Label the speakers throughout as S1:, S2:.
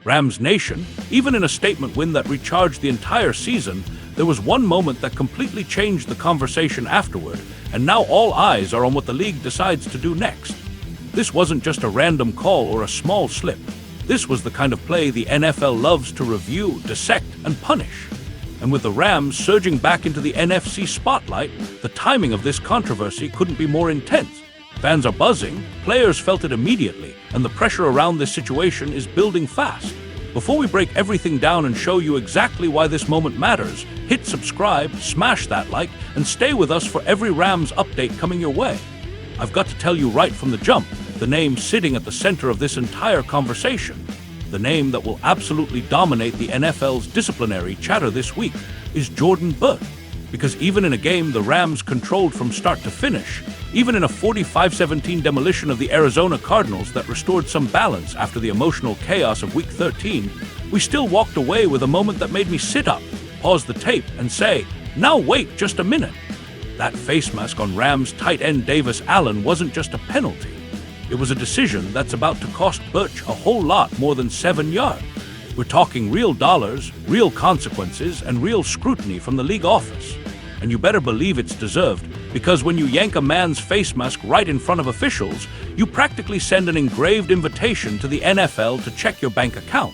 S1: Rams Nation, even in a statement win that recharged the entire season, there was one moment that completely changed the conversation afterward, and now all eyes are on what the league decides to do next. This wasn't just a random call or a small slip. This was the kind of play the NFL loves to review, dissect, and punish. And with the Rams surging back into the NFC spotlight, the timing of this controversy couldn't be more intense. Fans are buzzing, players felt it immediately, and the pressure around this situation is building fast. Before we break everything down and show you exactly why this moment matters, hit subscribe, smash that like, and stay with us for every Rams update coming your way. I've got to tell you right from the jump, the name sitting at the center of this entire conversation, the name that will absolutely dominate the NFL's disciplinary chatter this week, is Jordan Burt. Because even in a game the Rams controlled from start to finish, even in a 45-17 demolition of the Arizona Cardinals that restored some balance after the emotional chaos of Week 13, we still walked away with a moment that made me sit up, pause the tape, and say, "Now wait just a minute." That face mask on Rams tight end Davis Allen wasn't just a penalty. It was a decision that's about to cost Birch a whole lot more than 7 yards. We're talking real dollars, real consequences, and real scrutiny from the league office. And you better believe it's deserved, because when you yank a man's face mask right in front of officials, you practically send an engraved invitation to the NFL to check your bank account.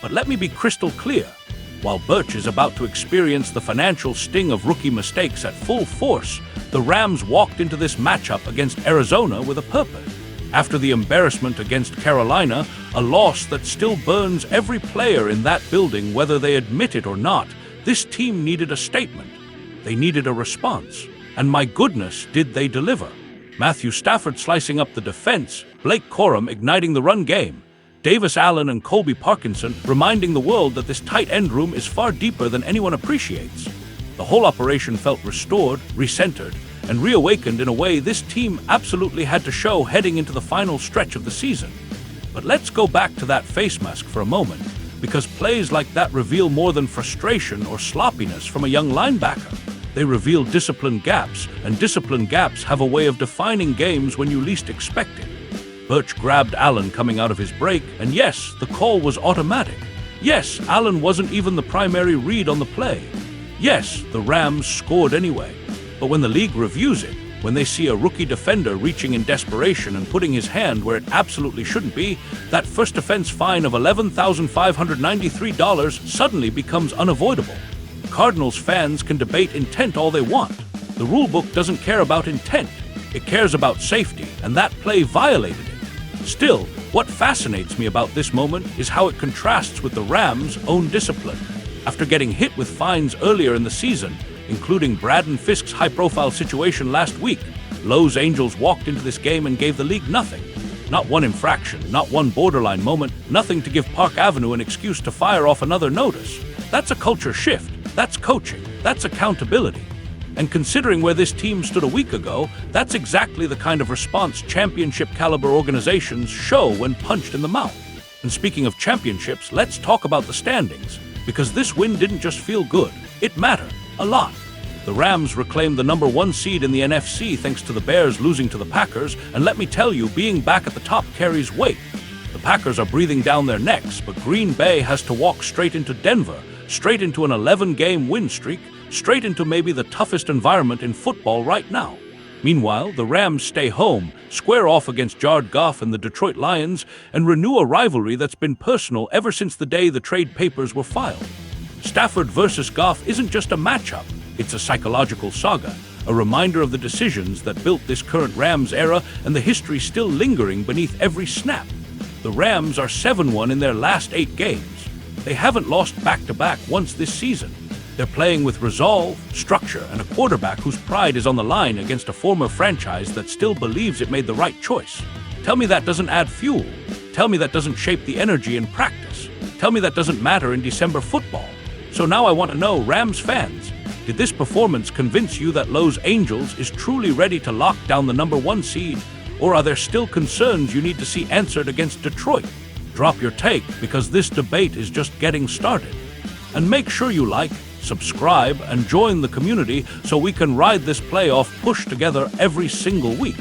S1: But let me be crystal clear. While Birch is about to experience the financial sting of rookie mistakes at full force, the Rams walked into this matchup against Arizona with a purpose. After the embarrassment against Carolina, a loss that still burns every player in that building whether they admit it or not, this team needed a statement. They needed a response. And my goodness, did they deliver. Matthew Stafford slicing up the defense, Blake Corum igniting the run game, Davis Allen and Colby Parkinson reminding the world that this tight end room is far deeper than anyone appreciates. The whole operation felt restored, recentered, and reawakened in a way this team absolutely had to show heading into the final stretch of the season. But let's go back to that face mask for a moment, because plays like that reveal more than frustration or sloppiness from a young linebacker. They reveal discipline gaps, and discipline gaps have a way of defining games when you least expect it. Birch grabbed Allen coming out of his break, and yes, the call was automatic. Yes, Allen wasn't even the primary read on the play. Yes, the Rams scored anyway. But when the league reviews it, when they see a rookie defender reaching in desperation and putting his hand where it absolutely shouldn't be, that first offense fine of $11,593 suddenly becomes unavoidable. Cardinals fans can debate intent all they want. The rulebook doesn't care about intent. It cares about safety, and that play violated it. Still, what fascinates me about this moment is how it contrasts with the Rams' own discipline. After getting hit with fines earlier in the season, including Braden Fisk's high-profile situation last week, Los Angels walked into this game and gave the league nothing. Not one infraction, not one borderline moment, nothing to give Park Avenue an excuse to fire off another notice. That's a culture shift. That's coaching. That's accountability. And considering where this team stood a week ago, that's exactly the kind of response championship-caliber organizations show when punched in the mouth. And speaking of championships, let's talk about the standings, because this win didn't just feel good. It mattered. A lot. The Rams reclaimed the number 1 seed in the NFC thanks to the Bears losing to the Packers, and let me tell you, being back at the top carries weight. The Packers are breathing down their necks, but Green Bay has to walk straight into Denver, straight into an 11-game win streak, straight into maybe the toughest environment in football right now. Meanwhile, the Rams stay home, square off against Jared Goff and the Detroit Lions, and renew a rivalry that's been personal ever since the day the trade papers were filed. Stafford versus Goff isn't just a matchup, it's a psychological saga, a reminder of the decisions that built this current Rams era and the history still lingering beneath every snap. The Rams are 7-1 in their last 8 games. They haven't lost back-to-back once this season. They're playing with resolve, structure, and a quarterback whose pride is on the line against a former franchise that still believes it made the right choice. Tell me that doesn't add fuel. Tell me that doesn't shape the energy in practice. Tell me that doesn't matter in December football. So now I want to know, Rams fans, did this performance convince you that Los Angels is truly ready to lock down the number 1 seed, or are there still concerns you need to see answered against Detroit? Drop your take, because this debate is just getting started. And make sure you like, subscribe, and join the community so we can ride this playoff push together every single week.